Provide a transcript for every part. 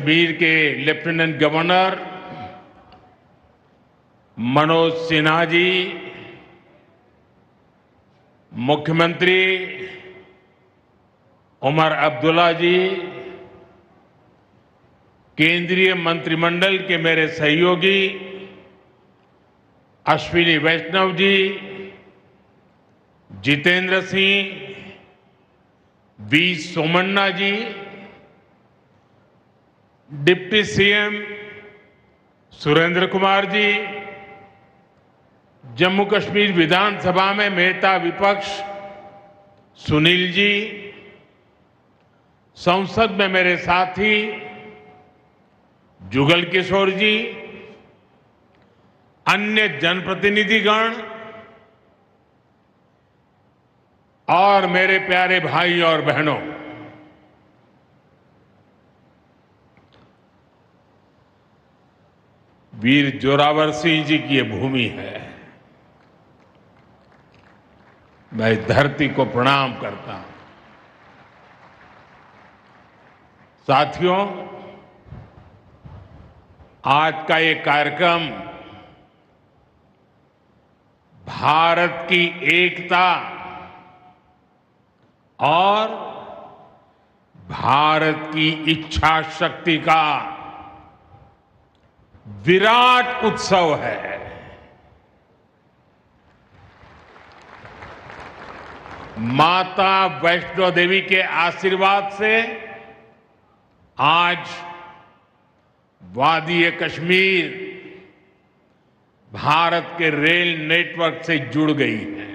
कश्मीर के lieutenant governor Manoj Sinha ji, मुख्यमंत्री उमर अब्दुल्ला जी, केंद्रीय मंत्रिमंडल के मेरे सहयोगी Ashwini Vaishnaw ji, Jitendra Singh, V Somanna ji, deputy CM Surendra Kumar ji, Jammu Kashmir विधानसभा में नेता विपक्ष सुनील जी, संसद में मेरे साथी जुगल किशोर जी, अन्य जनप्रतिनिधिगण और मेरे प्यारे भाई और बहनों, वीर जोरावर सिंह जी की ये भूमि है। मैं इस धरती को प्रणाम करता हूं। साथियों, आज का ये कार्यक्रम भारत की एकता और भारत की इच्छा शक्ति का विराट उत्सव है। माता वैष्णो देवी के आशीर्वाद से आज वादी कश्मीर भारत के रेल नेटवर्क से जुड़ गई है।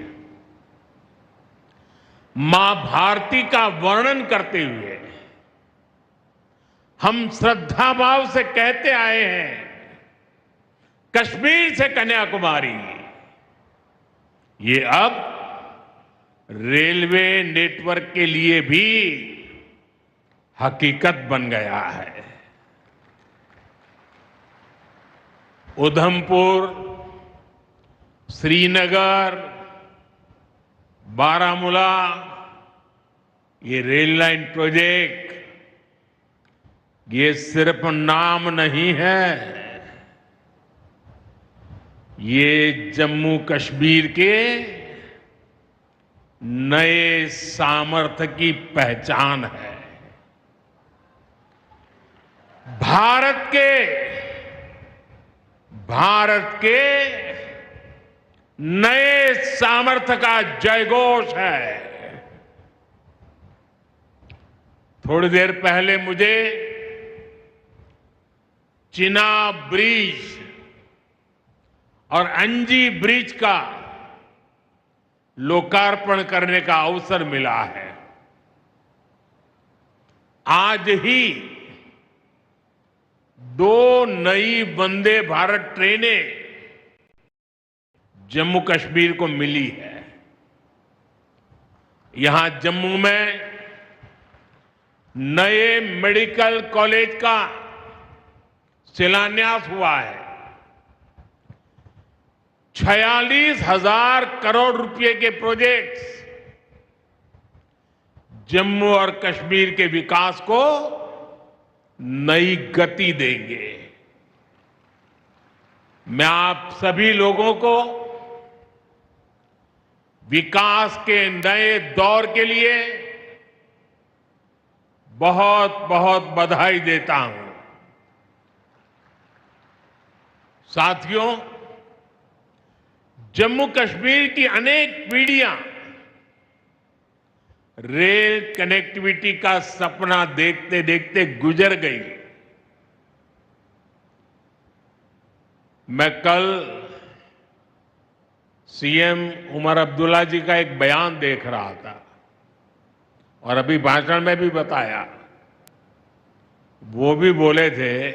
मां भारती का वर्णन करते हुए हम श्रद्धा भाव से कहते आए हैं, कश्मीर से कन्याकुमारी। ये अब रेलवे नेटवर्क के लिए भी हकीकत बन गया है। उधमपुर, श्रीनगर, बारामूला, ये रेल लाइन प्रोजेक्ट ये सिर्फ नाम नहीं है, ये जम्मू कश्मीर के नए सामर्थ्य की पहचान है। भारत के नए सामर्थ्य का जयघोष है। थोड़ी देर पहले मुझे चिनाब ब्रिज और अंजी ब्रिज का लोकार्पण करने का अवसर मिला है। आज ही 2 नई वंदे भारत ट्रेनें जम्मू कश्मीर को मिली है। यहां जम्मू में नए मेडिकल कॉलेज का शिलान्यास हुआ है। 46,000 करोड़ रुपए के प्रोजेक्ट्स जम्मू और कश्मीर के विकास को नई गति देंगे। मैं आप सभी लोगों को विकास के नए दौर के लिए बहुत बहुत बधाई देता हूं। साथियों, जम्मू कश्मीर की अनेक पीढ़ियां रेल कनेक्टिविटी का सपना देखते देखते गुजर गई। मैं कल सीएम उमर अब्दुल्ला जी का एक बयान देख रहा था और अभी भाषण में भी बताया। वो भी बोले थे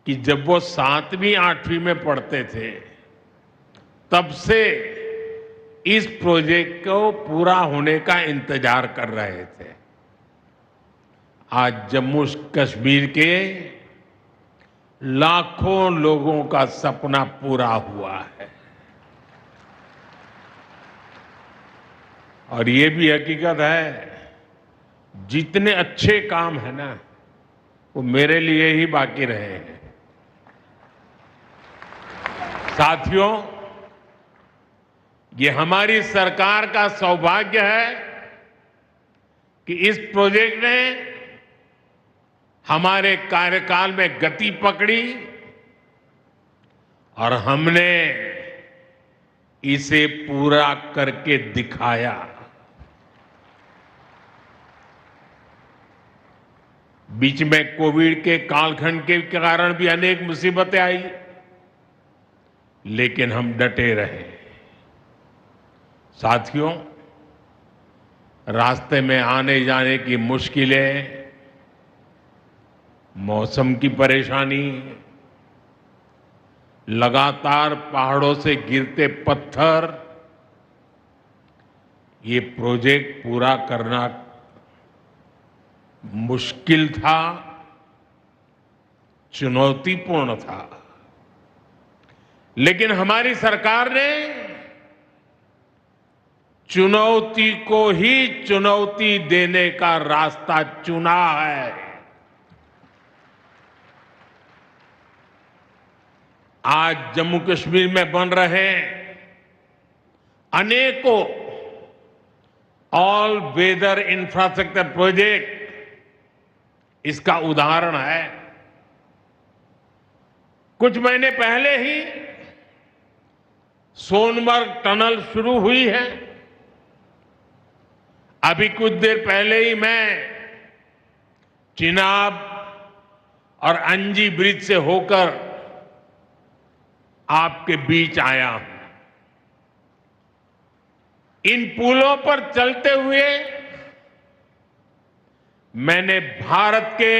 कि जब वो 7वीं 8वीं में पढ़ते थे तब से इस प्रोजेक्ट को पूरा होने का इंतजार कर रहे थे। आज जम्मू कश्मीर के लाखों लोगों का सपना पूरा हुआ है। और ये भी हकीकत है, जितने अच्छे काम है ना, वो मेरे लिए ही बाकी रहे हैं। साथियों, ये हमारी सरकार का सौभाग्य है कि इस प्रोजेक्ट ने हमारे कार्यकाल में गति पकड़ी और हमने इसे पूरा करके दिखाया। बीच में कोविड के कालखंड के कारण भी अनेक मुसीबतें आई, लेकिन हम डटे रहे। साथियों, रास्ते में आने जाने की मुश्किलें, मौसम की परेशानी, लगातार पहाड़ों से गिरते पत्थर, ये प्रोजेक्ट पूरा करना मुश्किल था, चुनौतीपूर्ण था। लेकिन हमारी सरकार ने चुनौती को ही चुनौती देने का रास्ता चुना है। आज जम्मू कश्मीर में बन रहे अनेकों ऑल वेदर इंफ्रास्ट्रक्चर प्रोजेक्ट इसका उदाहरण है। कुछ महीने पहले ही सोनमर्ग टनल शुरू हुई है। अभी कुछ देर पहले ही मैं चिनाब और अंजी ब्रिज से होकर आपके बीच आया हूं। इन पुलों पर चलते हुए मैंने भारत के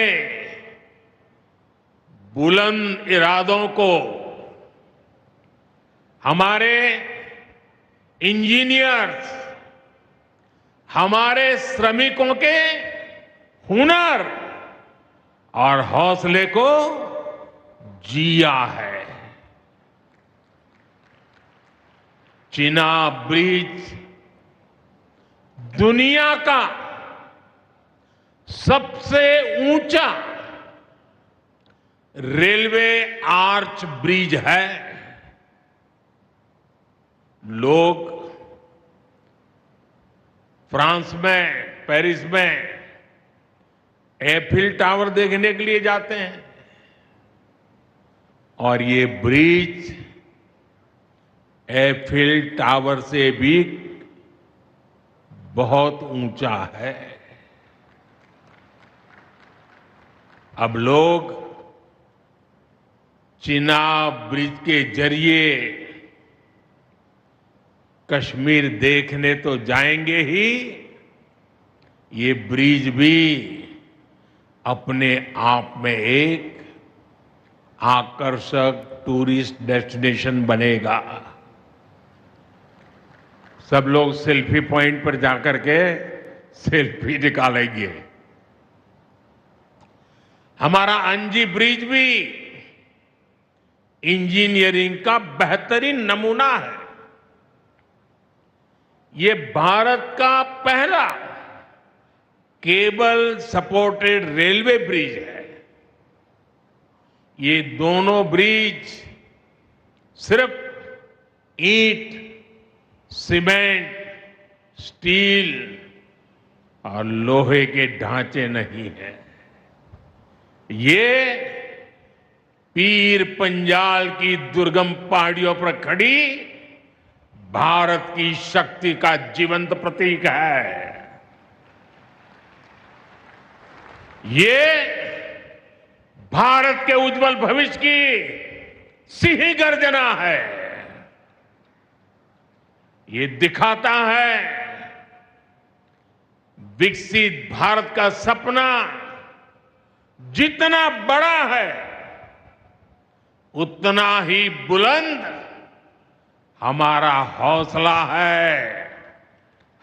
बुलंद इरादों को, हमारे इंजीनियर्स, हमारे श्रमिकों के हुनर और हौसले को जिया है। चिनाब ब्रिज दुनिया का सबसे ऊंचा रेलवे आर्च ब्रिज है। लोग फ्रांस में, पेरिस में एफिल टावर देखने के लिए जाते हैं और ये ब्रिज एफिल टावर से भी बहुत ऊंचा है। अब लोग चिनाब ब्रिज के जरिए कश्मीर देखने तो जाएंगे ही, ये ब्रिज भी अपने आप में एक आकर्षक टूरिस्ट डेस्टिनेशन बनेगा। सब लोग सेल्फी पॉइंट पर जाकर के सेल्फी निकालेंगे। हमारा अंजी ब्रिज भी इंजीनियरिंग का बेहतरीन नमूना है। ये भारत का पहला केबल सपोर्टेड रेलवे ब्रिज है। ये दोनों ब्रिज सिर्फ ईंट, सीमेंट, स्टील और लोहे के ढांचे नहीं है। ये पीर पंजाल की दुर्गम पहाड़ियों पर खड़ी भारत की शक्ति का जीवंत प्रतीक है। ये भारत के उज्जवल भविष्य की सिंह गर्जना है। ये दिखाता है विकसित भारत का सपना जितना बड़ा है, उतना ही बुलंद हमारा हौसला है,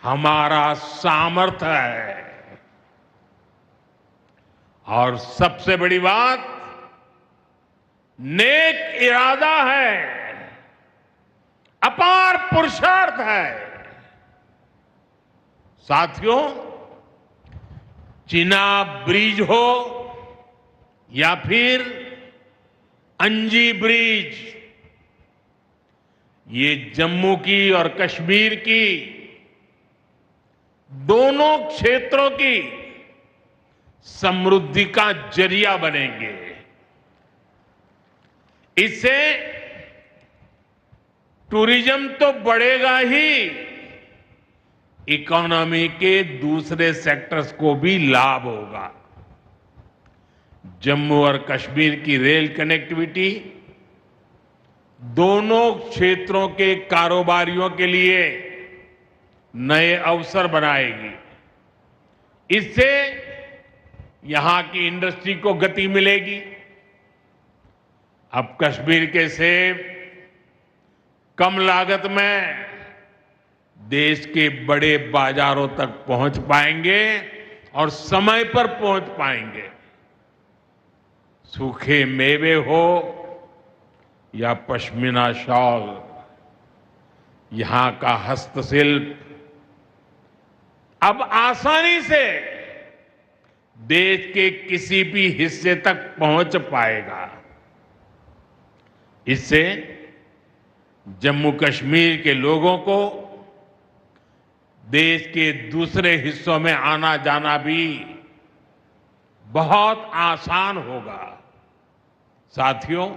हमारा सामर्थ्य है। और सबसे बड़ी बात, नेक इरादा है, अपार पुरुषार्थ है। साथियों, चिनाब ब्रिज हो या फिर अंजी ब्रिज, ये जम्मू की और कश्मीर की दोनों क्षेत्रों की समृद्धि का जरिया बनेंगे। इससे टूरिज्म तो बढ़ेगा ही, इकोनॉमी के दूसरे सेक्टर्स को भी लाभ होगा। जम्मू और कश्मीर की रेल कनेक्टिविटी दोनों क्षेत्रों के कारोबारियों के लिए नए अवसर बनाएगी। इससे यहां की इंडस्ट्री को गति मिलेगी। अब कश्मीर के सेब कम लागत में देश के बड़े बाजारों तक पहुंच पाएंगे और समय पर पहुंच पाएंगे। सूखे मेवे हो या पश्मीना शॉल, यहां का हस्तशिल्प अब आसानी से देश के किसी भी हिस्से तक पहुंच पाएगा। इससे जम्मू कश्मीर के लोगों को देश के दूसरे हिस्सों में आना जाना भी बहुत आसान होगा। साथियों,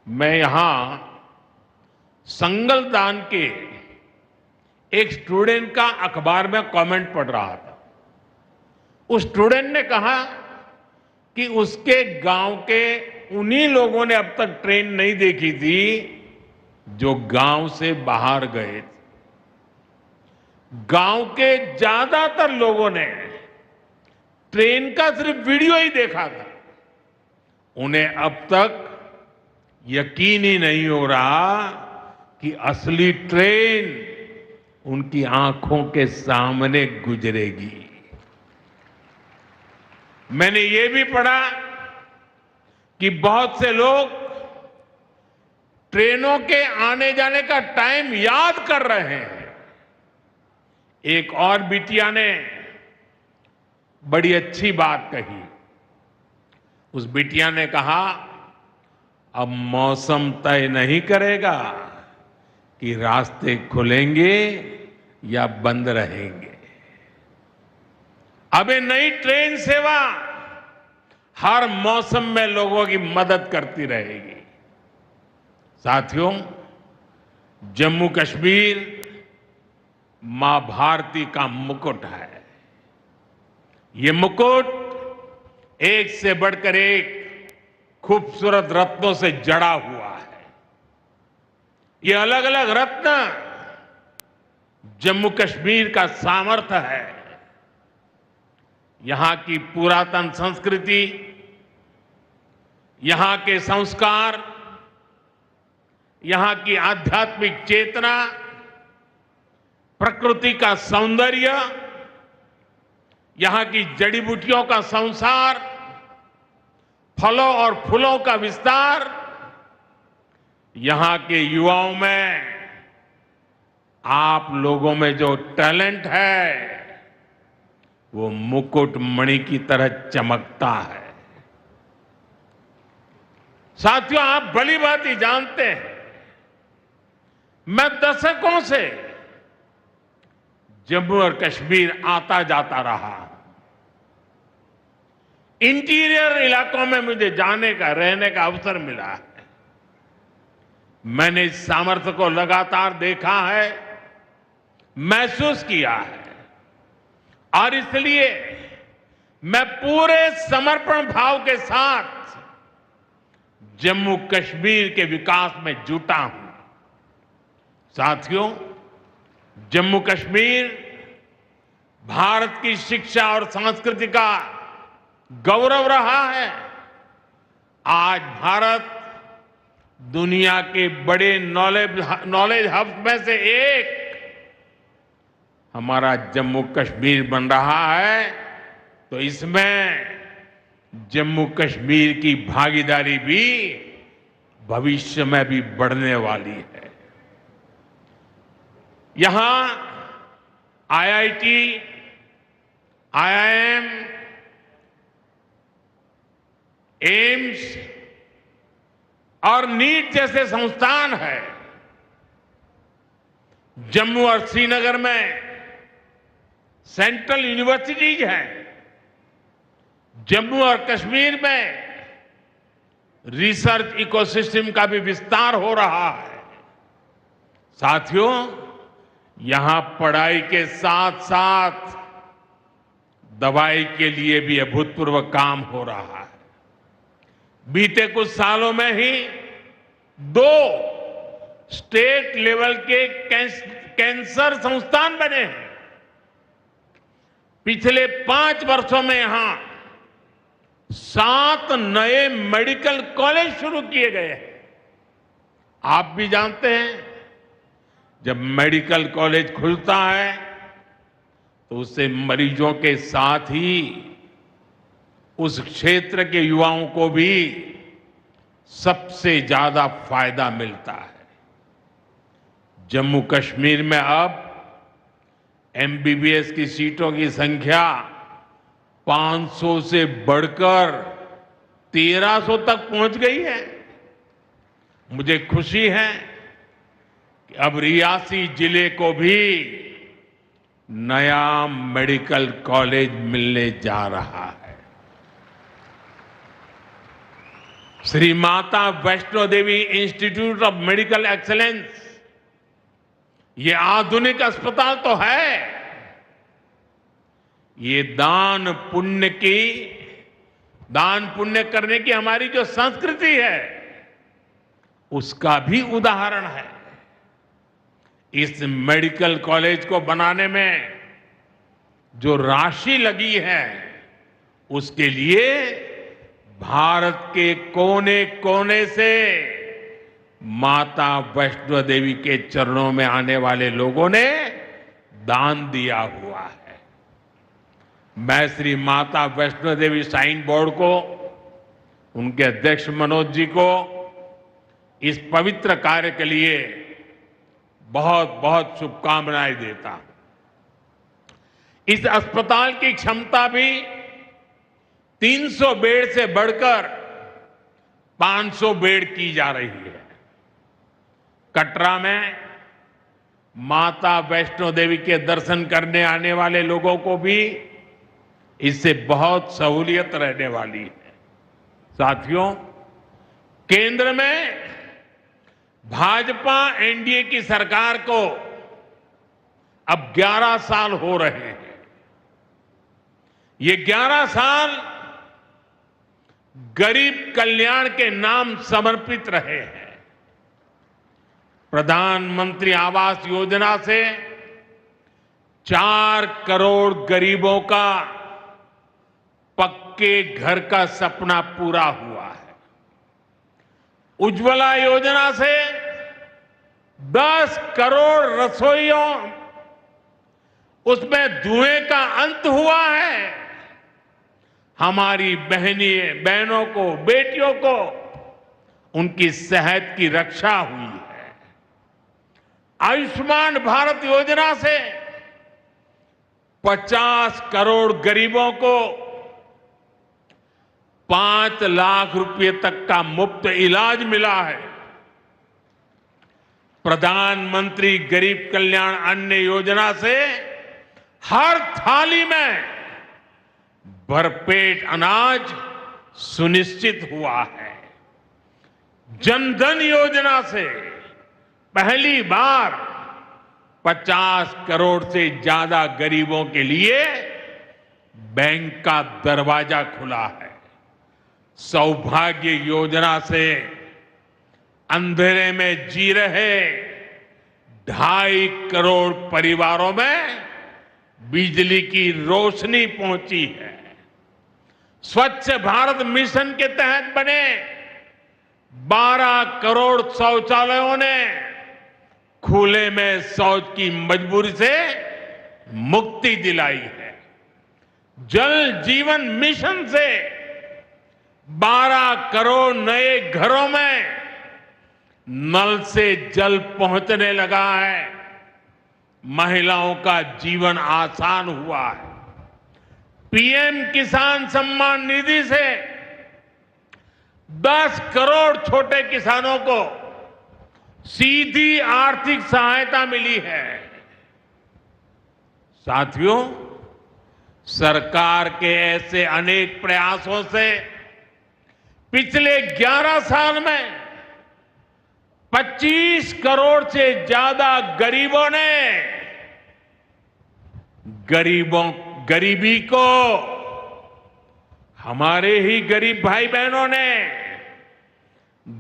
मैं यहां संगलदान के एक स्टूडेंट का अखबार में कमेंट पढ़ रहा था। उस स्टूडेंट ने कहा कि उसके गांव के उन्हीं लोगों ने अब तक ट्रेन नहीं देखी थी जो गांव से बाहर गए थे। गांव के ज्यादातर लोगों ने ट्रेन का सिर्फ वीडियो ही देखा था। उन्हें अब तक यकीन ही नहीं हो रहा कि असली ट्रेन उनकी आंखों के सामने गुजरेगी। मैंने ये भी पढ़ा कि बहुत से लोग ट्रेनों के आने जाने का टाइम याद कर रहे हैं। एक और बिटिया ने बड़ी अच्छी बात कही। उस बिटिया ने कहा, अब मौसम तय नहीं करेगा कि रास्ते खुलेंगे या बंद रहेंगे। अब ये नई ट्रेन सेवा हर मौसम में लोगों की मदद करती रहेगी। साथियों, जम्मू कश्मीर मां भारती का मुकुट है। ये मुकुट एक से बढ़कर एक खूबसूरत रत्नों से जड़ा हुआ है। ये अलग अलग रत्न जम्मू कश्मीर का सामर्थ्य है। यहां की पुरातन संस्कृति, यहां के संस्कार, यहां की आध्यात्मिक चेतना, प्रकृति का सौंदर्य, यहां की जड़ी बूटियों का संसार, फलों और फूलों का विस्तार, यहां के युवाओं में आप लोगों में जो टैलेंट है वो मुकुट मणि की तरह चमकता है। साथियों, आप भली भांति जानते हैं, मैं दशकों से जम्मू और कश्मीर आता जाता रहा। इंटीरियर इलाकों में मुझे जाने का, रहने का अवसर मिला है। मैंने इस सामर्थ्य को लगातार देखा है, महसूस किया है, और इसलिए मैं पूरे समर्पण भाव के साथ जम्मू कश्मीर के विकास में जुटा हूं। साथियों, जम्मू कश्मीर भारत की शिक्षा और संस्कृति का गौरव रहा है। आज भारत दुनिया के बड़े नॉलेज हब में से एक हमारा जम्मू कश्मीर बन रहा है, तो इसमें जम्मू कश्मीर की भागीदारी भी भविष्य में भी बढ़ने वाली है। यहां आईआईटी, आईआईएम, एम्स और नीट जैसे संस्थान है। जम्मू और श्रीनगर में सेंट्रल यूनिवर्सिटीज हैं। जम्मू और कश्मीर में रिसर्च इकोसिस्टम का भी विस्तार हो रहा है। साथियों, यहां पढ़ाई के साथ साथ दवाई के लिए भी अभूतपूर्व काम हो रहा है। बीते कुछ सालों में ही 2 स्टेट लेवल के कैंसर संस्थान बने हैं। पिछले 5 वर्षों में यहां 7 नए मेडिकल कॉलेज शुरू किए गए हैं। आप भी जानते हैं, जब मेडिकल कॉलेज खुलता है तो उससे मरीजों के साथ ही उस क्षेत्र के युवाओं को भी सबसे ज्यादा फायदा मिलता है। जम्मू कश्मीर में अब एमबीबीएस की सीटों की संख्या 500 से बढ़कर 1300 तक पहुंच गई है। मुझे खुशी है कि अब रियासी जिले को भी नया मेडिकल कॉलेज मिलने जा रहा है। Shri Mata Vaishno Devi institute of medical excellence, ये आधुनिक अस्पताल तो है, ये दान पुण्य करने की हमारी जो संस्कृति है उसका भी उदाहरण है। इस मेडिकल कॉलेज को बनाने में जो राशि लगी है उसके लिए भारत के कोने कोने से माता वैष्णो देवी के चरणों में आने वाले लोगों ने दान दिया हुआ है। मैं श्री माता वैष्णो देवी श्राइन बोर्ड को, उनके अध्यक्ष मनोज जी को इस पवित्र कार्य के लिए बहुत बहुत शुभकामनाएं देता हूं। इस अस्पताल की क्षमता भी 300 बेड से बढ़कर 500 बेड की जा रही है। कटरा में माता वैष्णो देवी के दर्शन करने आने वाले लोगों को भी इससे बहुत सहूलियत रहने वाली है। साथियों, केंद्र में भाजपा एनडीए की सरकार को अब 11 साल हो रहे हैं। ये 11 साल गरीब कल्याण के नाम समर्पित रहे हैं। प्रधानमंत्री आवास योजना से 4 करोड़ गरीबों का पक्के घर का सपना पूरा हुआ है। उज्ज्वला योजना से 10 करोड़ रसोइयों, उसमें धुएं का अंत हुआ है। हमारी बहनों को, बेटियों को उनकी सेहत की रक्षा हुई है। आयुष्मान भारत योजना से 50 करोड़ गरीबों को 5 लाख रुपए तक का मुफ्त इलाज मिला है। प्रधानमंत्री गरीब कल्याण अन्न योजना से हर थाली में भरपेट अनाज सुनिश्चित हुआ है। जनधन योजना से पहली बार 50 करोड़ से ज्यादा गरीबों के लिए बैंक का दरवाजा खुला है। सौभाग्य योजना से अंधेरे में जी रहे 2.5 करोड़ परिवारों में बिजली की रोशनी पहुंची है। स्वच्छ भारत मिशन के तहत बने 12 करोड़ शौचालयों ने खुले में शौच की मजबूरी से मुक्ति दिलाई है। जल जीवन मिशन से 12 करोड़ नए घरों में नल से जल पहुंचने लगा है। महिलाओं का जीवन आसान हुआ है। पीएम किसान सम्मान निधि से 10 करोड़ छोटे किसानों को सीधी आर्थिक सहायता मिली है। साथियों, सरकार के ऐसे अनेक प्रयासों से पिछले 11 साल में 25 करोड़ से ज्यादा गरीबों ने गरीबी को, हमारे ही गरीब भाई बहनों ने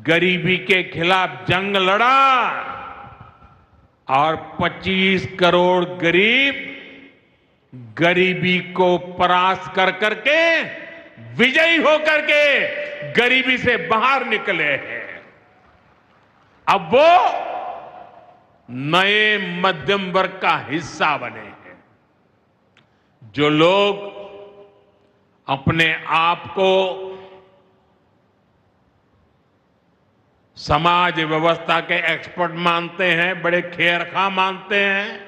गरीबी के खिलाफ जंग लड़ा और 25 करोड़ गरीब गरीबी को परास्त कर करके, विजयी होकर के गरीबी से बाहर निकले हैं। अब वो नए मध्यम वर्ग का हिस्सा बने हैं। जो लोग अपने आप को समाज व्यवस्था के एक्सपर्ट मानते हैं, बड़े खेरखा मानते हैं,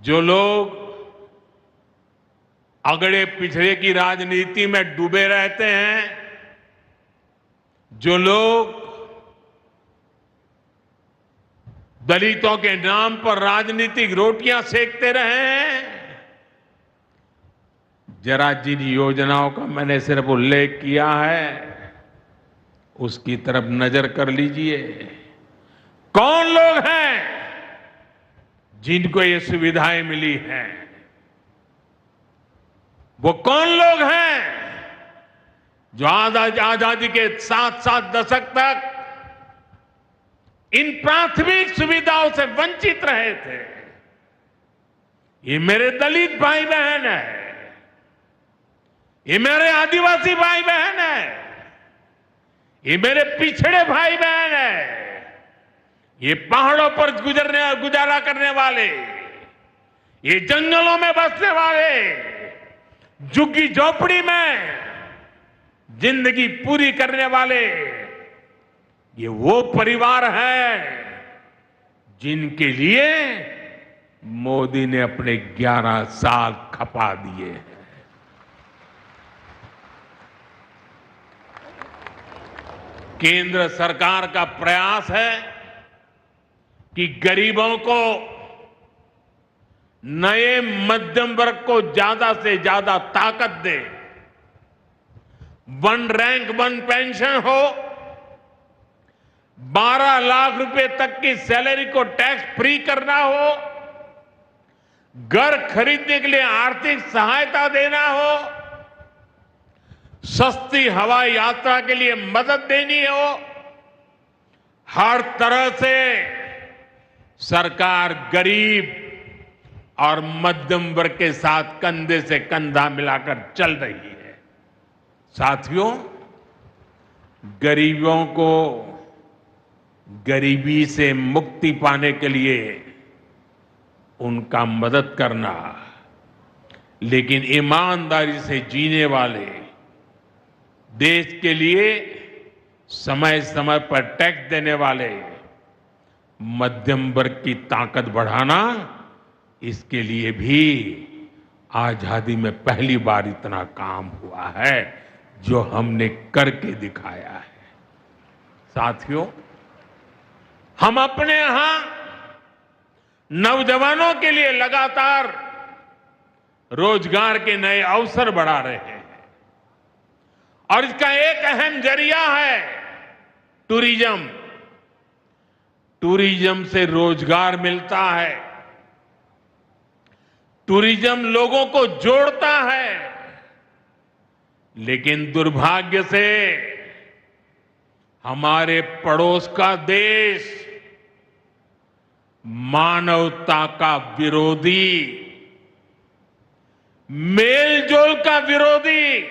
जो लोग अगड़े पिछड़े की राजनीति में डूबे रहते हैं, जो लोग दलितों के नाम पर राजनीतिक रोटियां सेकते रहे हैं, जरा जिन योजनाओं का मैंने सिर्फ उल्लेख किया है उसकी तरफ नजर कर लीजिए। कौन लोग हैं जिनको ये सुविधाएं मिली हैं? वो कौन लोग हैं जो आजादी के 7 दशक तक इन प्राथमिक सुविधाओं से वंचित रहे थे? ये मेरे दलित भाई बहन है, ये मेरे आदिवासी भाई बहन है, ये मेरे पिछड़े भाई बहन है, ये पहाड़ों पर गुजारा करने वाले, ये जंगलों में बसने वाले, झुग्गी झोपड़ी में जिंदगी पूरी करने वाले, ये वो परिवार है जिनके लिए मोदी ने अपने 11 साल खपा दिए हैं। केंद्र सरकार का प्रयास है कि गरीबों को, नए मध्यम वर्ग को ज्यादा से ज्यादा ताकत दे। 1 रैंक 1 पेंशन हो, 12 लाख रुपए तक की सैलरी को टैक्स फ्री करना हो, घर खरीदने के लिए आर्थिक सहायता देना हो, सस्ती हवाई यात्रा के लिए मदद देनी हो, हर तरह से सरकार गरीब और मध्यम वर्ग के साथ कंधे से कंधा मिलाकर चल रही है। साथियों, गरीबों को गरीबी से मुक्ति पाने के लिए उनका मदद करना, लेकिन ईमानदारी से जीने वाले, देश के लिए समय समय पर टैक्स देने वाले मध्यम वर्ग की ताकत बढ़ाना, इसके लिए भी आजादी में पहली बार इतना काम हुआ है जो हमने करके दिखाया है। साथियों, हम अपने यहां नौजवानों के लिए लगातार रोजगार के नए अवसर बढ़ा रहे हैं और इसका एक अहम जरिया है टूरिज्म। टूरिज्म से रोजगार मिलता है, टूरिज्म लोगों को जोड़ता है, लेकिन दुर्भाग्य से हमारे पड़ोस का देश मानवता का विरोधी, मेलजोल का विरोधी,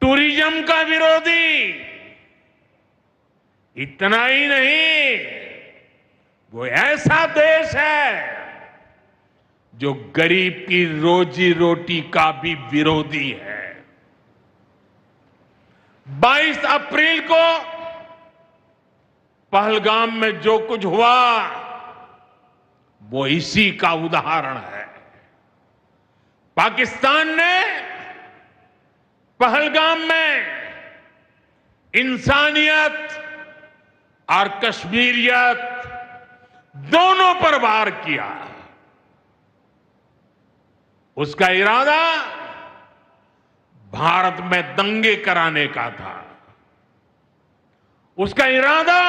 टूरिज्म का विरोधी, इतना ही नहीं, वो ऐसा देश है जो गरीब की रोजी रोटी का भी विरोधी है। 22 अप्रैल को पहलगाम में जो कुछ हुआ वो इसी का उदाहरण है। पाकिस्तान ने पहलगाम में इंसानियत और कश्मीरियत दोनों पर वार किया। उसका इरादा भारत में दंगे कराने का था। उसका इरादा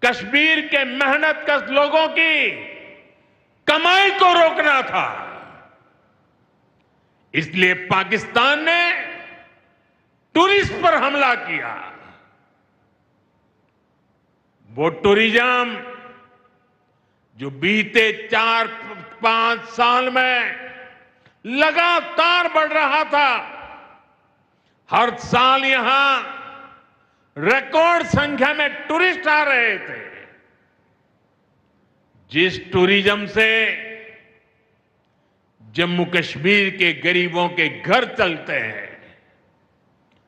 कश्मीर के मेहनतकश लोगों की कमाई को रोकना था। इसलिए पाकिस्तान ने टूरिस्ट पर हमला किया। वो टूरिज्म जो बीते 4-5 साल में लगातार बढ़ रहा था, हर साल यहां रिकॉर्ड संख्या में टूरिस्ट आ रहे थे। जिस टूरिज्म से जम्मू कश्मीर के गरीबों के घर चलते हैं,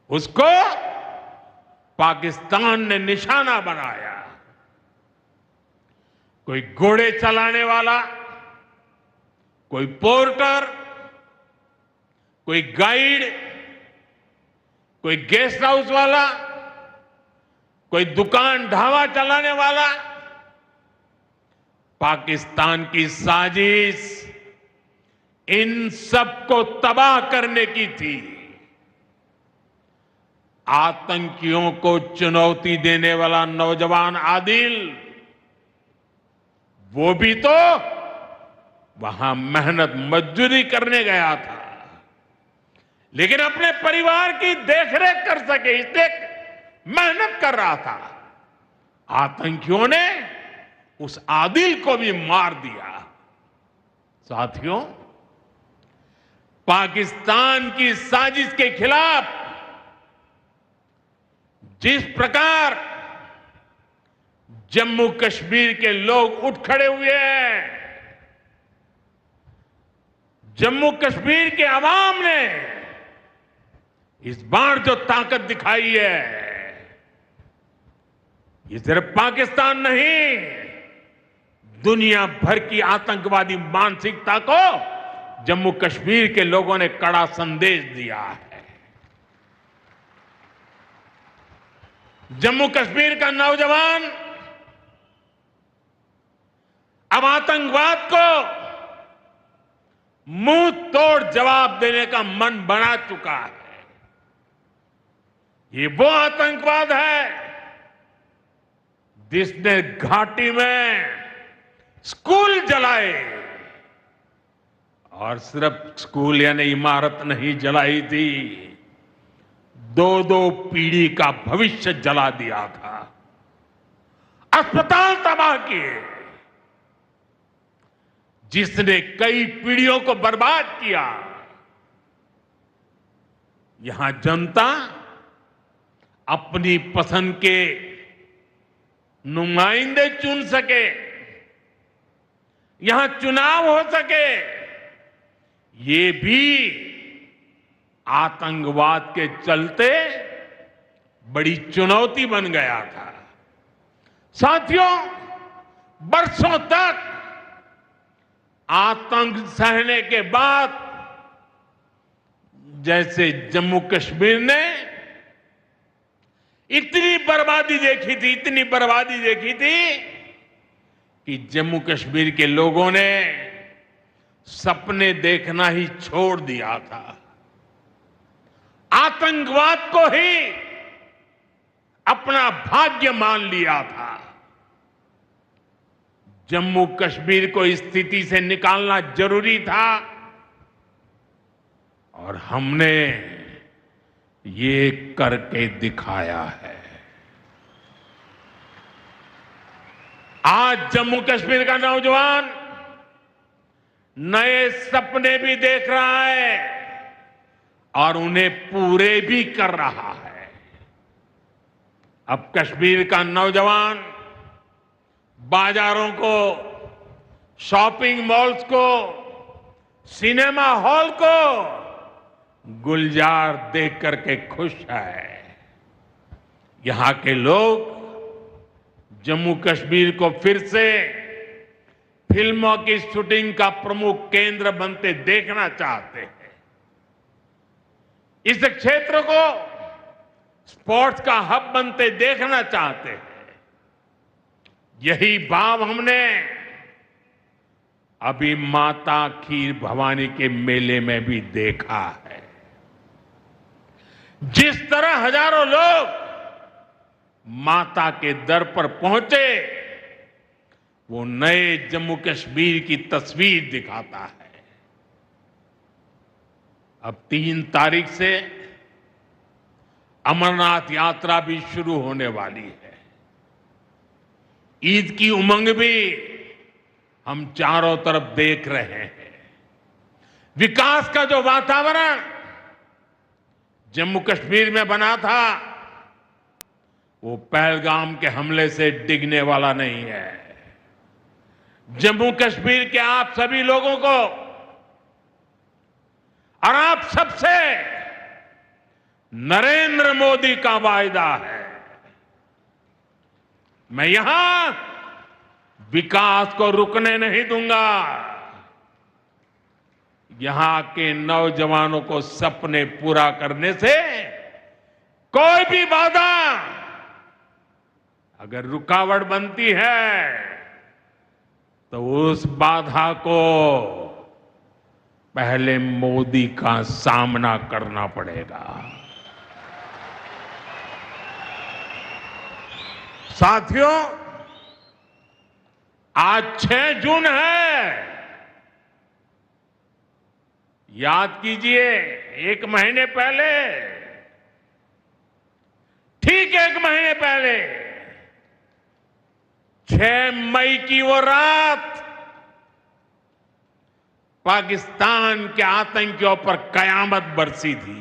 उसको पाकिस्तान ने निशाना बनाया। कोई घोड़े चलाने वाला, कोई पोर्टर, कोई गाइड, कोई गेस्ट हाउस वाला, कोई दुकान ढाबा चलाने वाला, पाकिस्तान की साजिश इन सबको तबाह करने की थी। आतंकियों को चुनौती देने वाला नौजवान आदिल, वो भी तो वहां मेहनत मजदूरी करने गया था, लेकिन अपने परिवार की देखरेख कर सके इसलिए मेहनत कर रहा था। आतंकियों ने उस आदिल को भी मार दिया। साथियों, पाकिस्तान की साजिश के खिलाफ जिस प्रकार जम्मू कश्मीर के लोग उठ खड़े हुए हैं, जम्मू कश्मीर के अवाम ने इस बार जो ताकत दिखाई है, ये सिर्फ पाकिस्तान नहीं, दुनिया भर की आतंकवादी मानसिकता को जम्मू कश्मीर के लोगों ने कड़ा संदेश दिया है। जम्मू कश्मीर का नौजवान अब आतंकवाद को मुंह तोड़ जवाब देने का मन बना चुका है। ये वो आतंकवाद है जिसने घाटी में स्कूल जलाए, और सिर्फ स्कूल यानी इमारत नहीं जलाई थी, 2-2 पीढ़ी का भविष्य जला दिया था, अस्पताल तबाह किए, जिसने कई पीढ़ियों को बर्बाद किया। यहां जनता अपनी पसंद के नुमाइंदे चुन सके, यहां चुनाव हो सके, ये भी आतंकवाद के चलते बड़ी चुनौती बन गया था। साथियों, बरसों तक आतंक सहने के बाद जैसे जम्मू कश्मीर ने इतनी बर्बादी देखी थी, इतनी बर्बादी देखी थी कि जम्मू कश्मीर के लोगों ने सपने देखना ही छोड़ दिया था। आतंकवाद को ही अपना भाग्य मान लिया था। जम्मू कश्मीर को इस स्थिति से निकालना जरूरी था, और हमने ये करके दिखाया है। आज जम्मू कश्मीर का नौजवान नए सपने भी देख रहा है और उन्हें पूरे भी कर रहा है। अब कश्मीर का नौजवान बाजारों को, शॉपिंग मॉल्स को, सिनेमा हॉल को गुलजार देख करके खुश है। यहां के लोग जम्मू कश्मीर को फिर से फिल्मों की शूटिंग का प्रमुख केंद्र बनते देखना चाहते हैं। इस क्षेत्र को स्पोर्ट्स का हब बनते देखना चाहते हैं। यही भाव हमने अभी माता खीर भवानी के मेले में भी देखा है। जिस तरह हजारों लोग माता के दर पर पहुंचे, वो नए जम्मू कश्मीर की तस्वीर दिखाता है। अब 3 तारीख से अमरनाथ यात्रा भी शुरू होने वाली है। ईद की उमंग भी हम चारों तरफ देख रहे हैं। विकास का जो वातावरण जम्मू कश्मीर में बना था, वो पहलगाम के हमले से डिगने वाला नहीं है। जम्मू कश्मीर के आप सभी लोगों को और आप सबसे नरेंद्र मोदी का वायदा है। मैं यहां विकास को रुकने नहीं दूंगा। यहां के नौजवानों को सपने पूरा करने से कोई भी बाधा अगर रुकावट बनती है, तो उस बाधा को पहले मोदी का सामना करना पड़ेगा। साथियों, आज 6 जून है। याद कीजिए, 1 महीने पहले, ठीक 1 महीने पहले 6 मई की वो रात पाकिस्तान के आतंकियों पर कयामत बरसी थी।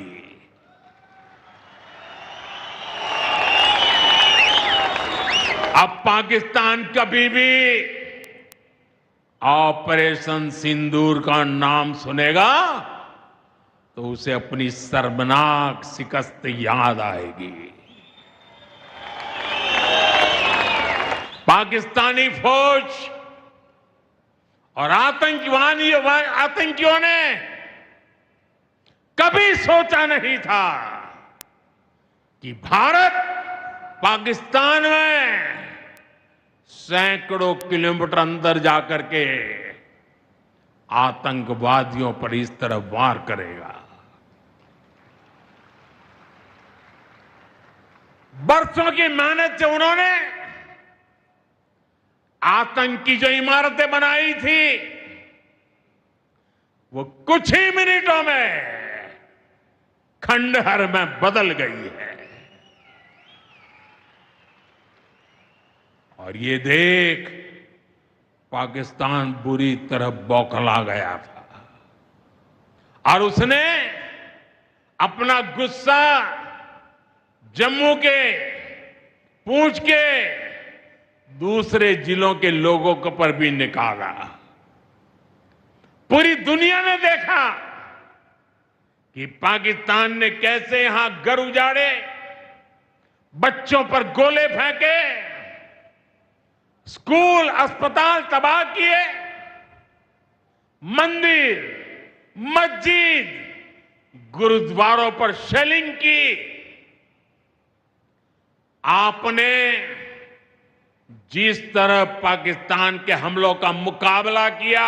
अब पाकिस्तान कभी भी ऑपरेशन सिंदूर का नाम सुनेगा तो उसे अपनी शर्मनाक शिकस्त याद आएगी। पाकिस्तानी फौज और आतंकियों ने कभी सोचा नहीं था कि भारत पाकिस्तान में सैकड़ों किलोमीटर अंदर जाकर के आतंकवादियों पर इस तरह वार करेगा। बरसों की मेहनत से उन्होंने आतंक की जो इमारतें बनाई थी, वो कुछ ही मिनटों में खंडहर में बदल गई है। और ये देख पाकिस्तान बुरी तरह बौखला गया था और उसने अपना गुस्सा जम्मू के, पूंछ के दूसरे जिलों के लोगों के पर भी निकाला। पूरी दुनिया ने देखा कि पाकिस्तान ने कैसे यहां घर उजाड़े, बच्चों पर गोले फेंके, स्कूल अस्पताल तबाह किए, मंदिर, मस्जिद, गुरुद्वारों पर शेलिंग की। आपने जिस तरह पाकिस्तान के हमलों का मुकाबला किया,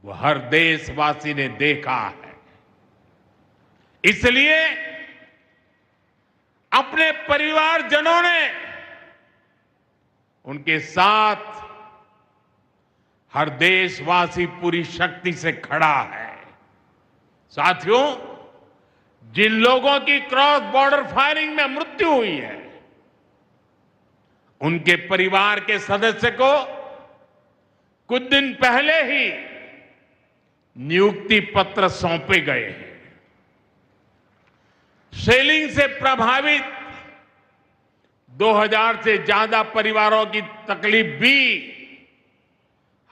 वो हर देशवासी ने देखा है। इसलिए अपने परिवारजनों ने उनके साथ हर देशवासी पूरी शक्ति से खड़ा है। साथियों, जिन लोगों की क्रॉस बॉर्डर फायरिंग में मृत्यु हुई है, उनके परिवार के सदस्य को कुछ दिन पहले ही नियुक्ति पत्र सौंपे गए हैं। शेलिंग से प्रभावित 2000 से ज्यादा परिवारों की तकलीफ भी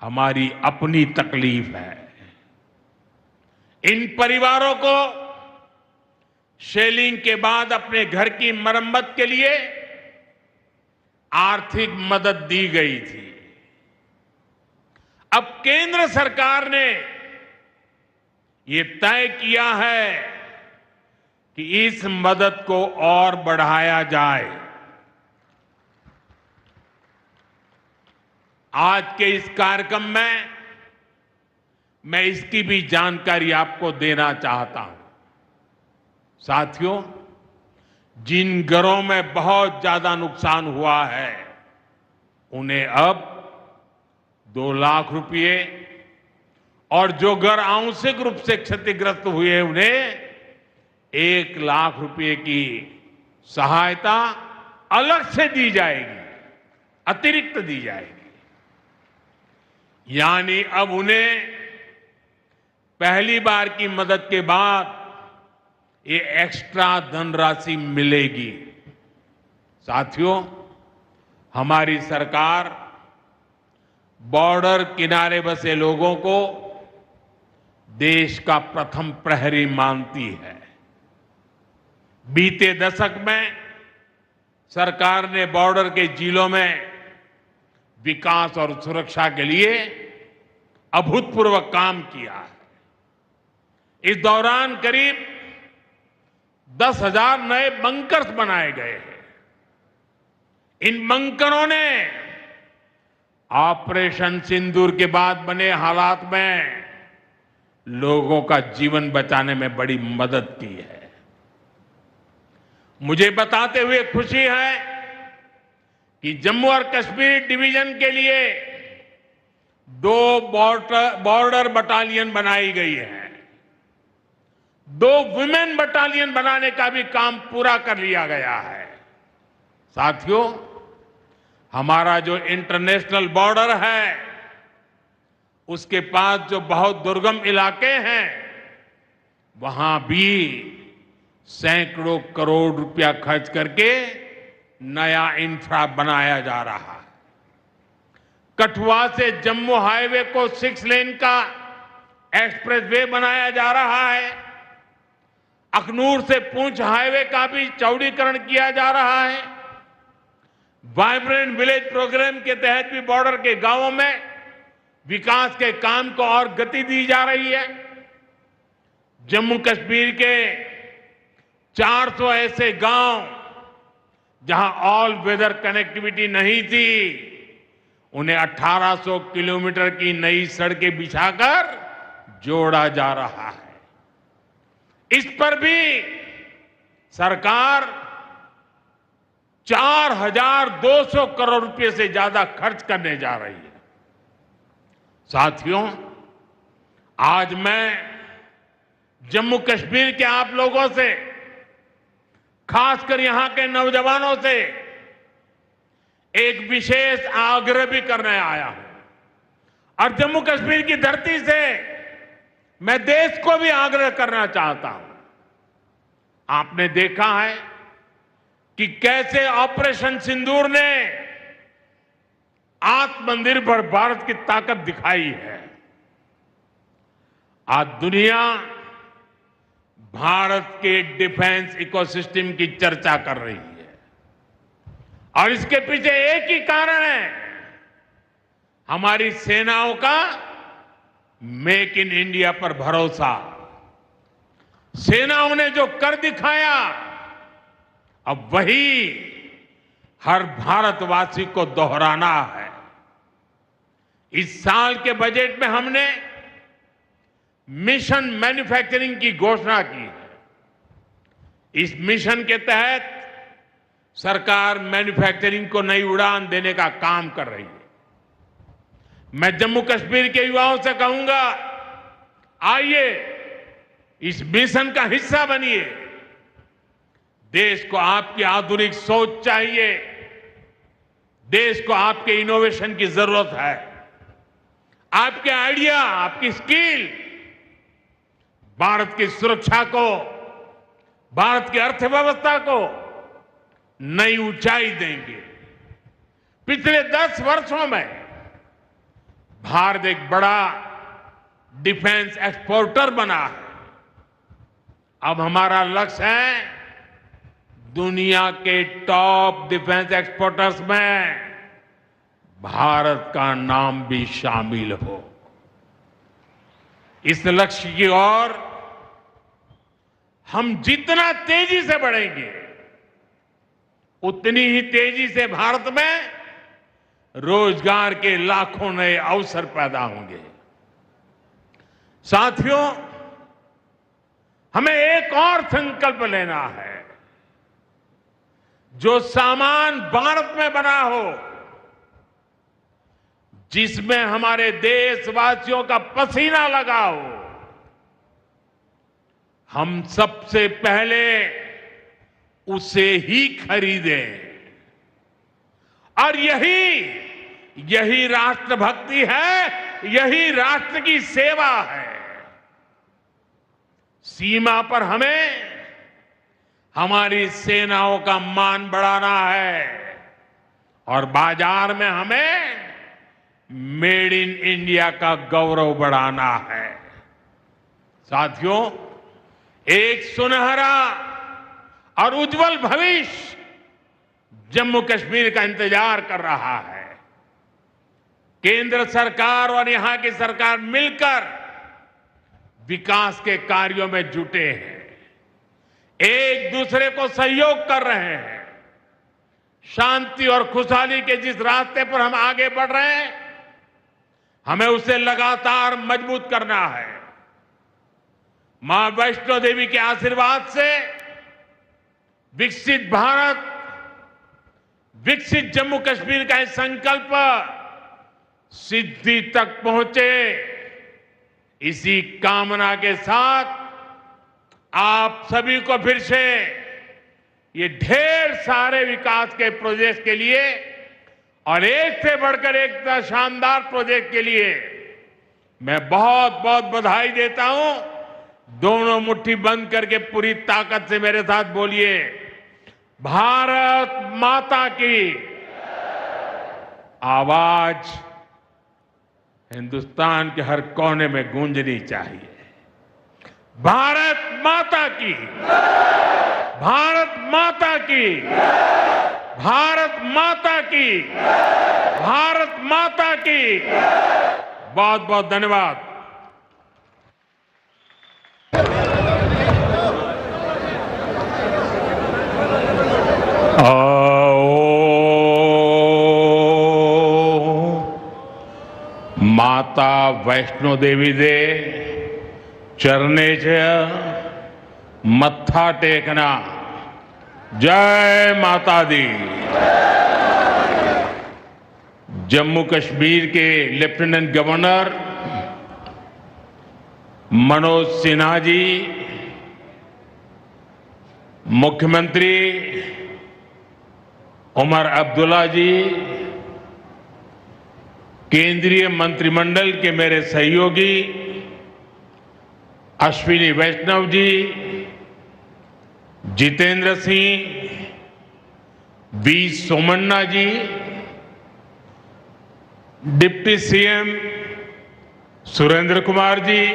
हमारी अपनी तकलीफ है। इन परिवारों को शेलिंग के बाद अपने घर की मरम्मत के लिए आर्थिक मदद दी गई थी। अब केंद्र सरकार ने ये तय किया है कि इस मदद को और बढ़ाया जाए। आज के इस कार्यक्रम में मैं इसकी भी जानकारी आपको देना चाहता हूं। साथियों, जिन घरों में बहुत ज्यादा नुकसान हुआ है उन्हें अब 2 लाख रुपए और जो घर आंशिक रूप से क्षतिग्रस्त हुए उन्हें 1 लाख रुपए की सहायता अलग से दी जाएगी, अतिरिक्त दी जाएगी। यानी अब उन्हें पहली बार की मदद के बाद ये एक्स्ट्रा धनराशि मिलेगी। साथियों, हमारी सरकार बॉर्डर किनारे बसे लोगों को देश का प्रथम प्रहरी मानती है। बीते दशक में सरकार ने बॉर्डर के जिलों में विकास और सुरक्षा के लिए अभूतपूर्व काम किया है। इस दौरान करीब 10,000 नए बंकर्स बनाए गए हैं। इन बंकरों ने ऑपरेशन सिंदूर के बाद बने हालात में लोगों का जीवन बचाने में बड़ी मदद की है। मुझे बताते हुए खुशी है कि जम्मू और कश्मीर डिवीजन के लिए 2 बॉर्डर बटालियन बनाई गई है। 2 वुमेन बटालियन बनाने का भी काम पूरा कर लिया गया है। साथियों, हमारा जो इंटरनेशनल बॉर्डर है उसके पास जो बहुत दुर्गम इलाके हैं वहां भी सैकड़ों करोड़ रुपया खर्च करके नया इंफ्रा बनाया जा रहा है। कठुआ से जम्मू हाईवे को 6 लेन का एक्सप्रेसवे बनाया जा रहा है। अखनूर से पुंछ हाईवे का भी चौड़ीकरण किया जा रहा है। वाइब्रेंट विलेज प्रोग्राम के तहत भी बॉर्डर के गांवों में विकास के काम को और गति दी जा रही है। जम्मू कश्मीर के 400 ऐसे गांव जहां ऑल वेदर कनेक्टिविटी नहीं थी, उन्हें 1800 किलोमीटर की नई सड़कें बिछाकर जोड़ा जा रहा है। इस पर भी सरकार 4,200 करोड़ रुपए से ज्यादा खर्च करने जा रही है। साथियों, आज मैं जम्मू कश्मीर के आप लोगों से, खासकर यहां के नौजवानों से एक विशेष आग्रह भी करने आया हूं और जम्मू कश्मीर की धरती से मैं देश को भी आग्रह करना चाहता हूं। आपने देखा है कि कैसे ऑपरेशन सिंदूर ने आत्मनिर्भर भारत की ताकत दिखाई है। आज दुनिया भारत के डिफेंस इकोसिस्टम की चर्चा कर रही है और इसके पीछे एक ही कारण है, हमारी सेनाओं का मेक इन इंडिया पर भरोसा। सेनाओं ने जो कर दिखाया, अब वही हर भारतवासी को दोहराना है। इस साल के बजट में हमने मिशन मैन्युफैक्चरिंग की घोषणा की है। इस मिशन के तहत सरकार मैन्युफैक्चरिंग को नई उड़ान देने का काम कर रही है। मैं जम्मू कश्मीर के युवाओं से कहूंगा, आइए इस मिशन का हिस्सा बनिए। देश को आपकी आधुनिक सोच चाहिए, देश को आपके इनोवेशन की जरूरत है। आपके आइडिया, आपकी स्किल भारत की सुरक्षा को, भारत की अर्थव्यवस्था को नई ऊंचाई देंगे। पिछले 10 वर्षों में भारत एक बड़ा डिफेंस एक्सपोर्टर बना है। अब हमारा लक्ष्य है दुनिया के टॉप डिफेंस एक्सपोर्टर्स में भारत का नाम भी शामिल हो। इस लक्ष्य की ओर हम जितना तेजी से बढ़ेंगे, उतनी ही तेजी से भारत में रोजगार के लाखों नए अवसर पैदा होंगे। साथियों, हमें एक और संकल्प लेना है। जो सामान भारत में बना हो, जिसमें हमारे देशवासियों का पसीना लगा हो, हम सबसे पहले उसे ही खरीदें। और यही राष्ट्रभक्ति है, यही राष्ट्र की सेवा है। सीमा पर हमें हमारी सेनाओं का मान बढ़ाना है और बाजार में हमें मेड इन इंडिया का गौरव बढ़ाना है। साथियों, एक सुनहरा और उज्जवल भविष्य जम्मू कश्मीर का इंतजार कर रहा है। केंद्र सरकार और यहां की सरकार मिलकर विकास के कार्यों में जुटे हैं, एक दूसरे को सहयोग कर रहे हैं। शांति और खुशहाली के जिस रास्ते पर हम आगे बढ़ रहे हैं, हमें उसे लगातार मजबूत करना है। मां वैष्णो देवी के आशीर्वाद से विकसित भारत, विकसित जम्मू कश्मीर का यह संकल्प सिद्धि तक पहुंचे, इसी कामना के साथ आप सभी को फिर से ये ढेर सारे विकास के प्रोजेक्ट के लिए और एक से बढ़कर एक शानदार प्रोजेक्ट के लिए मैं बहुत बहुत बधाई देता हूं। दोनों मुट्ठी बंद करके पूरी ताकत से मेरे साथ बोलिए, भारत माता की। आवाज हिंदुस्तान के हर कोने में गूंजनी चाहिए। भारत माता की, भारत माता की, भारत माता की, भारत माता की। बहुत बहुत धन्यवाद। माता वैष्णो देवी दे चरणे च मत्था टेकना। जय माता दी। जम्मू कश्मीर के लेफ्टिनेंट गवर्नर मनोज सिन्हा जी, मुख्यमंत्री उमर अब्दुल्ला जी, केंद्रीय मंत्रिमंडल के मेरे सहयोगी Ashwini Vaishnaw ji, Jitendra Singh, V Somanna ji, deputy CM Surendra Kumar ji,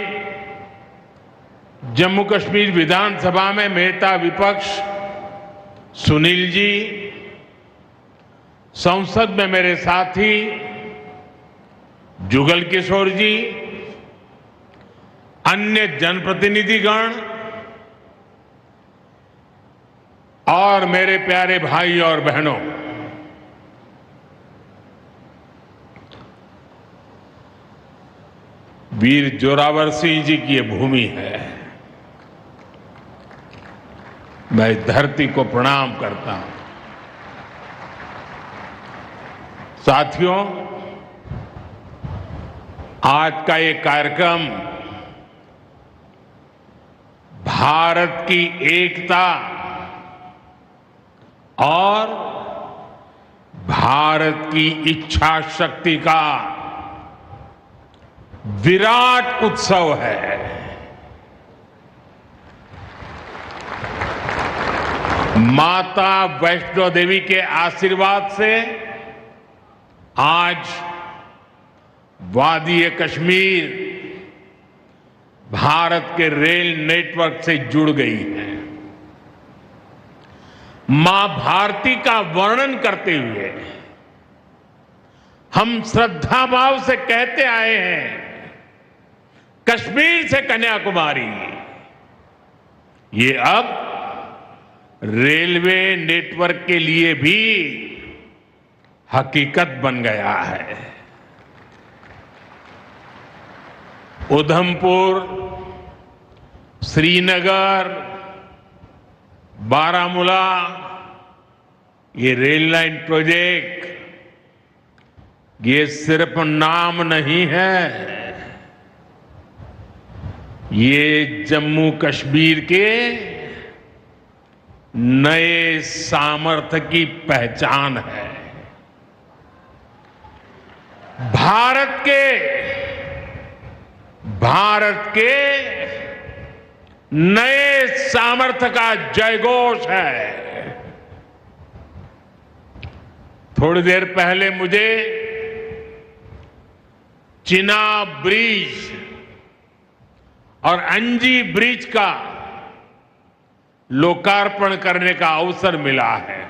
Jammu Kashmir विधानसभा में नेता विपक्ष सुनील जी, संसद में मेरे साथी जुगल किशोर जी, अन्य जनप्रतिनिधिगण और मेरे प्यारे भाई और बहनों, वीर जोरावर सिंह जी की ये भूमि है। मैं इस धरती को प्रणाम करता हूं। साथियों, आज का ये कार्यक्रम भारत की एकता और भारत की इच्छा शक्ति का विराट उत्सव है। माता वैष्णो देवी के आशीर्वाद से आज वादी कश्मीर भारत के रेल नेटवर्क से जुड़ गई है। मां भारती का वर्णन करते हुए हम श्रद्धा भाव से कहते आए हैं, कश्मीर से कन्याकुमारी, ये अब रेलवे नेटवर्क के लिए भी हकीकत बन गया है। उधमपुर, श्रीनगर, बारामूला, ये रेल लाइन प्रोजेक्ट ये सिर्फ नाम नहीं है, ये जम्मू कश्मीर के नए सामर्थ्य की पहचान है। भारत के नए सामर्थ्य का जयघोष है। थोड़ी देर पहले मुझे चिनाब ब्रिज और अंजी ब्रिज का लोकार्पण करने का अवसर मिला है।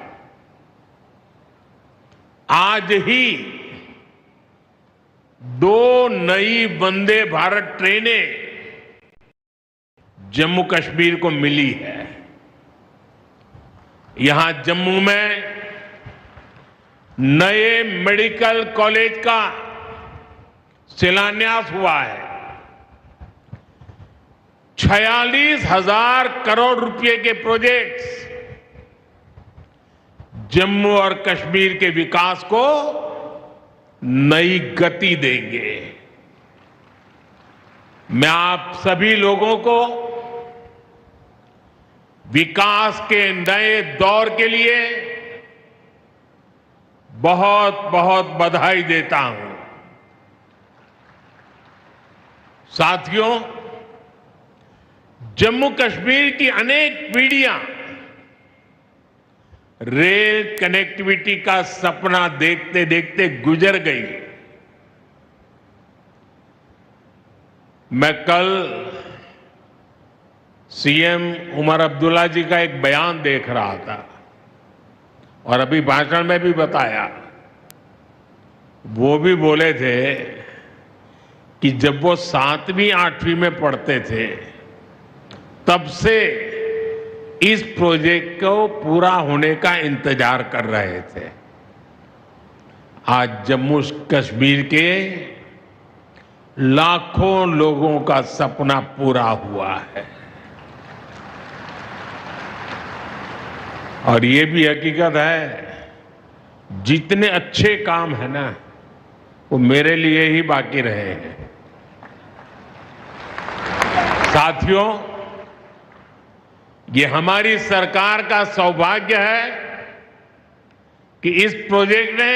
आज ही 2 नई वंदे भारत ट्रेनें जम्मू कश्मीर को मिली है। यहां जम्मू में नए मेडिकल कॉलेज का शिलान्यास हुआ है। 46,000 करोड़ रुपए के प्रोजेक्ट्स जम्मू और कश्मीर के विकास को नई गति देंगे। मैं आप सभी लोगों को विकास के नए दौर के लिए बहुत बहुत बधाई देता हूं। साथियों, जम्मू कश्मीर की अनेक पीढ़ियां रेल कनेक्टिविटी का सपना देखते देखते गुजर गई। मैं कल सीएम उमर अब्दुल्ला जी का एक बयान देख रहा था और अभी भाषण में भी बताया। वो भी बोले थे कि जब वो 7वीं 8वीं में पढ़ते थे तब से इस प्रोजेक्ट को पूरा होने का इंतजार कर रहे थे। आज जम्मू कश्मीर के लाखों लोगों का सपना पूरा हुआ है। और ये भी हकीकत है, जितने अच्छे काम है ना वो मेरे लिए ही बाकी रहे हैं। साथियों, ये हमारी सरकार का सौभाग्य है कि इस प्रोजेक्ट ने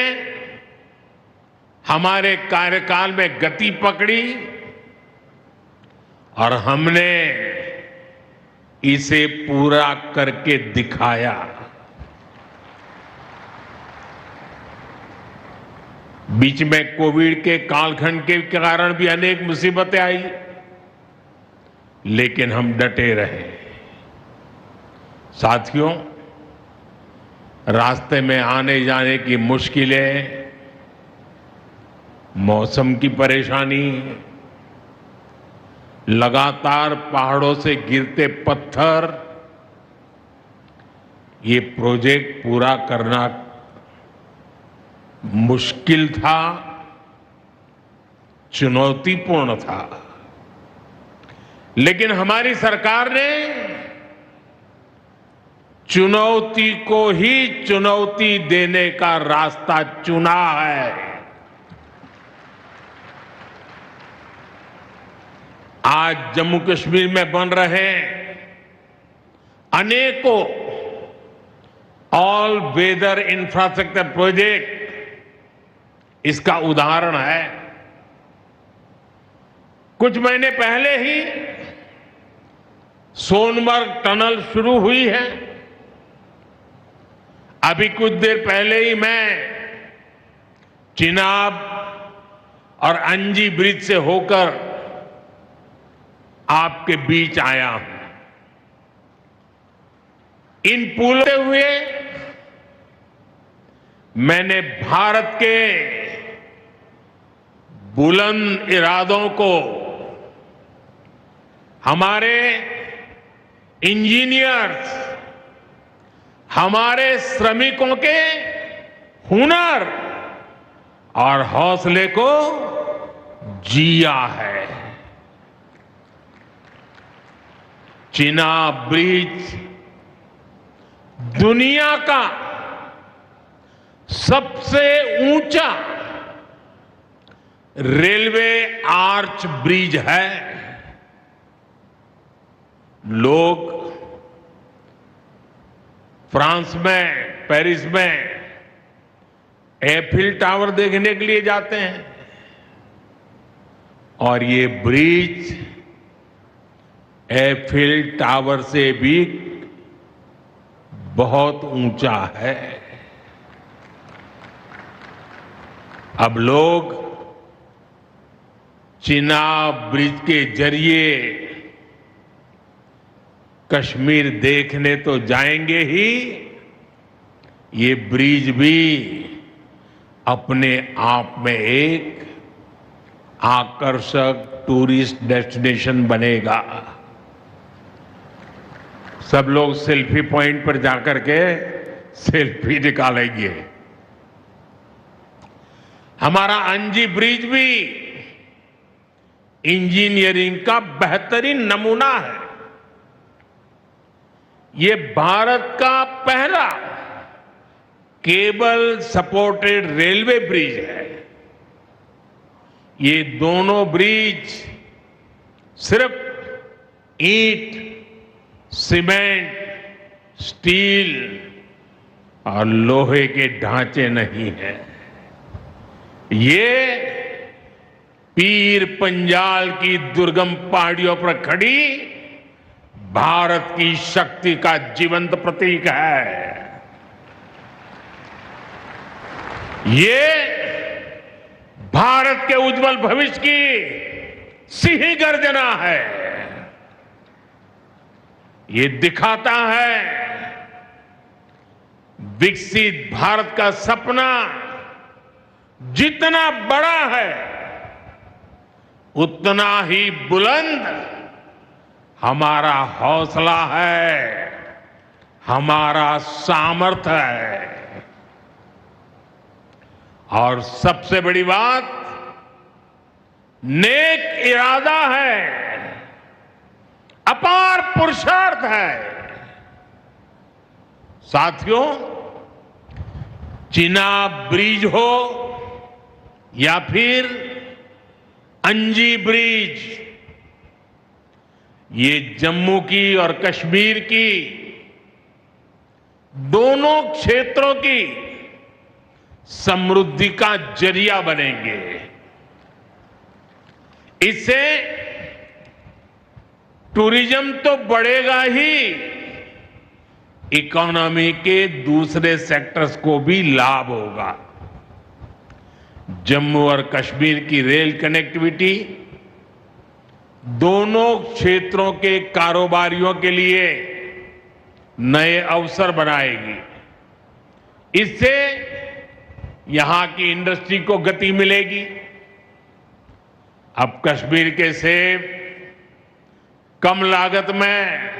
हमारे कार्यकाल में गति पकड़ी और हमने इसे पूरा करके दिखाया। बीच में कोविड के कालखंड के कारण भी अनेक मुसीबतें आई, लेकिन हम डटे रहे। साथियों, रास्ते में आने जाने की मुश्किलें, मौसम की परेशानी, लगातार पहाड़ों से गिरते पत्थर, ये प्रोजेक्ट पूरा करना मुश्किल था, चुनौतीपूर्ण था। लेकिन हमारी सरकार ने चुनौती को ही चुनौती देने का रास्ता चुना है। आज जम्मू कश्मीर में बन रहे अनेकों ऑल वेदर इंफ्रास्ट्रक्चर प्रोजेक्ट इसका उदाहरण है। कुछ महीने पहले ही सोनमर्ग टनल शुरू हुई है। अभी कुछ देर पहले ही मैं चिनाब और अंजी ब्रिज से होकर आपके बीच आया हूं। इन पुलों से हुए मैंने भारत के बुलंद इरादों को हमारे इंजीनियर्स, हमारे श्रमिकों के हुनर और हौसले को जिया है। चिनाब ब्रिज दुनिया का सबसे ऊंचा रेलवे आर्च ब्रिज है। लोग फ्रांस में, पेरिस में एफिल टावर देखने के लिए जाते हैं और ये ब्रिज एफिल टावर से भी बहुत ऊंचा है। अब लोग चिनाब ब्रिज के जरिए कश्मीर देखने तो जाएंगे ही, ये ब्रिज भी अपने आप में एक आकर्षक टूरिस्ट डेस्टिनेशन बनेगा। सब लोग सेल्फी पॉइंट पर जाकर के सेल्फी निकालेंगे। हमारा अंजी ब्रिज भी इंजीनियरिंग का बेहतरीन नमूना है। ये भारत का पहला केबल सपोर्टेड रेलवे ब्रिज है। ये दोनों ब्रिज सिर्फ ईंट, सीमेंट, स्टील और लोहे के ढांचे नहीं हैं। ये पीर पंजाल की दुर्गम पहाड़ियों पर खड़ी भारत की शक्ति का जीवंत प्रतीक है। ये भारत के उज्जवल भविष्य की सिंह गर्जना है। ये दिखाता है विकसित भारत का सपना जितना बड़ा है उतना ही बुलंद हमारा हौसला है, हमारा सामर्थ्य है। और सबसे बड़ी बात, नेक इरादा है, अपार पुरुषार्थ है। साथियों, चिनाब ब्रिज हो या फिर अंजी ब्रिज, ये जम्मू की और कश्मीर की दोनों क्षेत्रों की समृद्धि का जरिया बनेंगे। इससे टूरिज्म तो बढ़ेगा ही, इकोनॉमी के दूसरे सेक्टर्स को भी लाभ होगा। जम्मू और कश्मीर की रेल कनेक्टिविटी दोनों क्षेत्रों के कारोबारियों के लिए नए अवसर बनाएगी। इससे यहां की इंडस्ट्री को गति मिलेगी। अब कश्मीर के सेब कम लागत में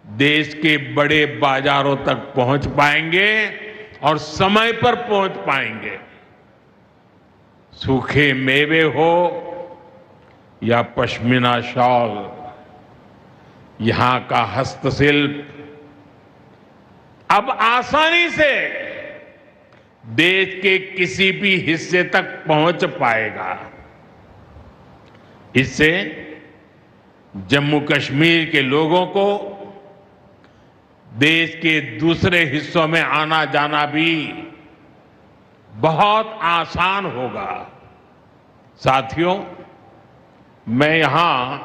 देश के बड़े बाजारों तक पहुंच पाएंगे और समय पर पहुंच पाएंगे। सूखे मेवे हो या पश्मीना शॉल, यहां का हस्तशिल्प अब आसानी से देश के किसी भी हिस्से तक पहुंच पाएगा। इससे जम्मू कश्मीर के लोगों को देश के दूसरे हिस्सों में आना जाना भी बहुत आसान होगा। साथियों, मैं यहां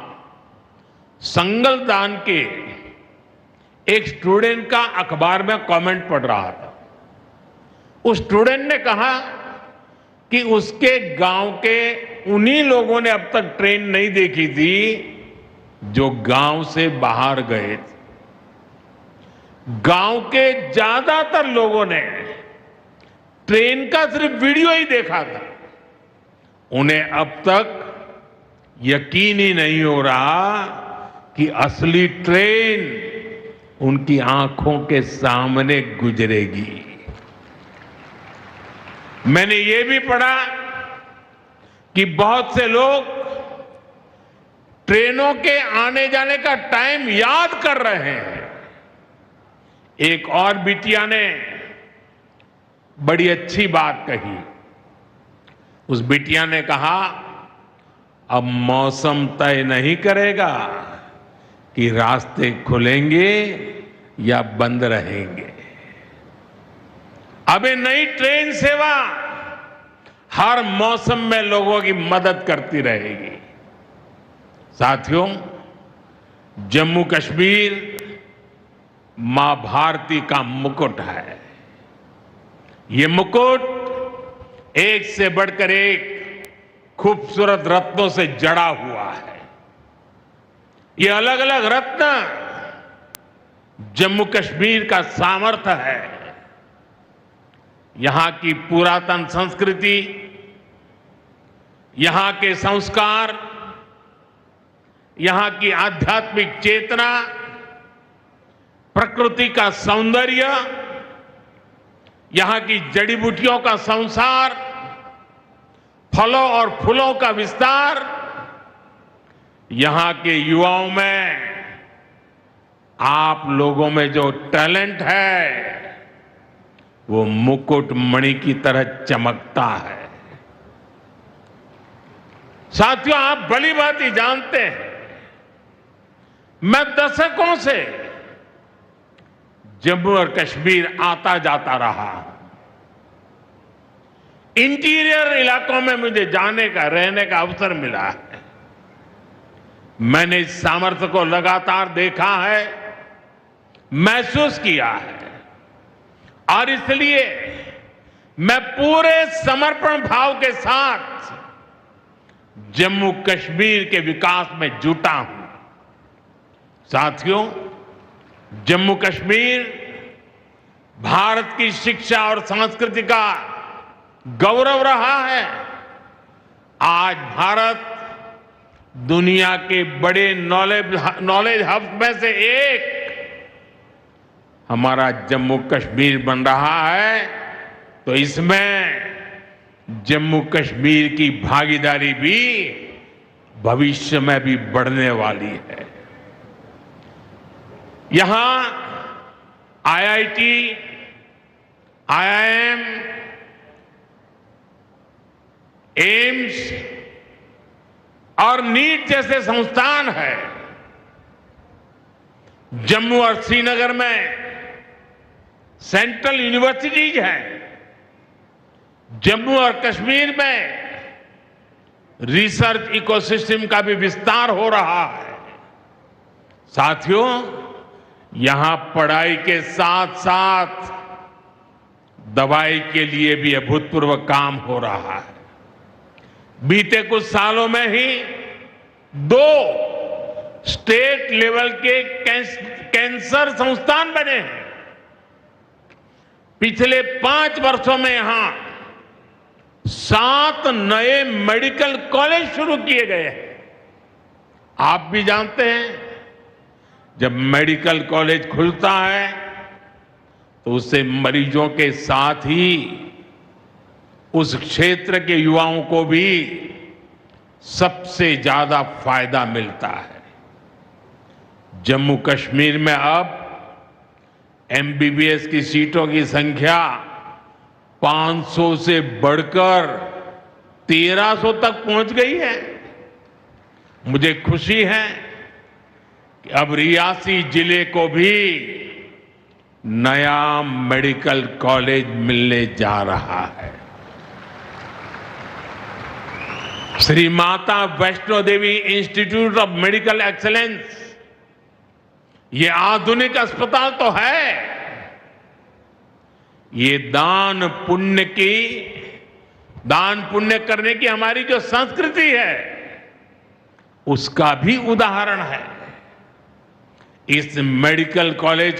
संगलदान के एक स्टूडेंट का अखबार में कमेंट पढ़ रहा था। उस स्टूडेंट ने कहा कि उसके गांव के उन्हीं लोगों ने अब तक ट्रेन नहीं देखी थी जो गांव से बाहर गए थे। गांव के ज्यादातर लोगों ने ट्रेन का सिर्फ वीडियो ही देखा था। उन्हें अब तक यकीन ही नहीं हो रहा कि असली ट्रेन उनकी आंखों के सामने गुजरेगी। मैंने ये भी पढ़ा कि बहुत से लोग ट्रेनों के आने जाने का टाइम याद कर रहे हैं। एक और बिटिया ने बड़ी अच्छी बात कही। उस बिटिया ने कहा, अब मौसम तय नहीं करेगा कि रास्ते खुलेंगे या बंद रहेंगे। अब ये नई ट्रेन सेवा हर मौसम में लोगों की मदद करती रहेगी। साथियों, जम्मू कश्मीर मां भारती का मुकुट है। ये मुकुट एक से बढ़कर एक खूबसूरत रत्नों से जड़ा हुआ है। ये अलग अलग रत्न जम्मू कश्मीर का सामर्थ्य है। यहां की पुरातन संस्कृति, यहां के संस्कार, यहां की आध्यात्मिक चेतना, प्रकृति का सौंदर्य, यहां की जड़ी बूटियों का संसार, फलों और फूलों का विस्तार, यहां के युवाओं में आप लोगों में जो टैलेंट है वो मुकुट मणि की तरह चमकता है। साथियों, आप भली भांति जानते हैं, मैं दशकों से जम्मू और कश्मीर आता जाता रहा हूं। इंटीरियर इलाकों में मुझे जाने का, रहने का अवसर मिला है। मैंने इस सामर्थ्य को लगातार देखा है, महसूस किया है, और इसलिए मैं पूरे समर्पण भाव के साथ जम्मू कश्मीर के विकास में जुटा हूं। साथियों, जम्मू कश्मीर भारत की शिक्षा और संस्कृति का गौरव रहा है। आज भारत दुनिया के बड़े नॉलेज हब में से एक हमारा जम्मू कश्मीर बन रहा है, तो इसमें जम्मू कश्मीर की भागीदारी भी भविष्य में भी बढ़ने वाली है। यहां आईआईटी, आईआईएम, एम्स और नीट जैसे संस्थान है। जम्मू और श्रीनगर में सेंट्रल यूनिवर्सिटीज हैं। जम्मू और कश्मीर में रिसर्च इकोसिस्टम का भी विस्तार हो रहा है। साथियों, यहां पढ़ाई के साथ साथ दवाई के लिए भी अभूतपूर्व काम हो रहा है। बीते कुछ सालों में ही 2 स्टेट लेवल के कैंसर संस्थान बने हैं। पिछले 5 वर्षों में यहां 7 नए मेडिकल कॉलेज शुरू किए गए हैं। आप भी जानते हैं, जब मेडिकल कॉलेज खुलता है तो उससे मरीजों के साथ ही उस क्षेत्र के युवाओं को भी सबसे ज्यादा फायदा मिलता है। जम्मू कश्मीर में अब एमबीबीएस की सीटों की संख्या 500 से बढ़कर 1300 तक पहुंच गई है। मुझे खुशी है कि अब रियासी जिले को भी नया मेडिकल कॉलेज मिलने जा रहा है। Shri Mata Vaishno Devi institute of medical excellence, ये आधुनिक अस्पताल तो है, ये दान पुण्य करने की हमारी जो संस्कृति है उसका भी उदाहरण है। इस मेडिकल कॉलेज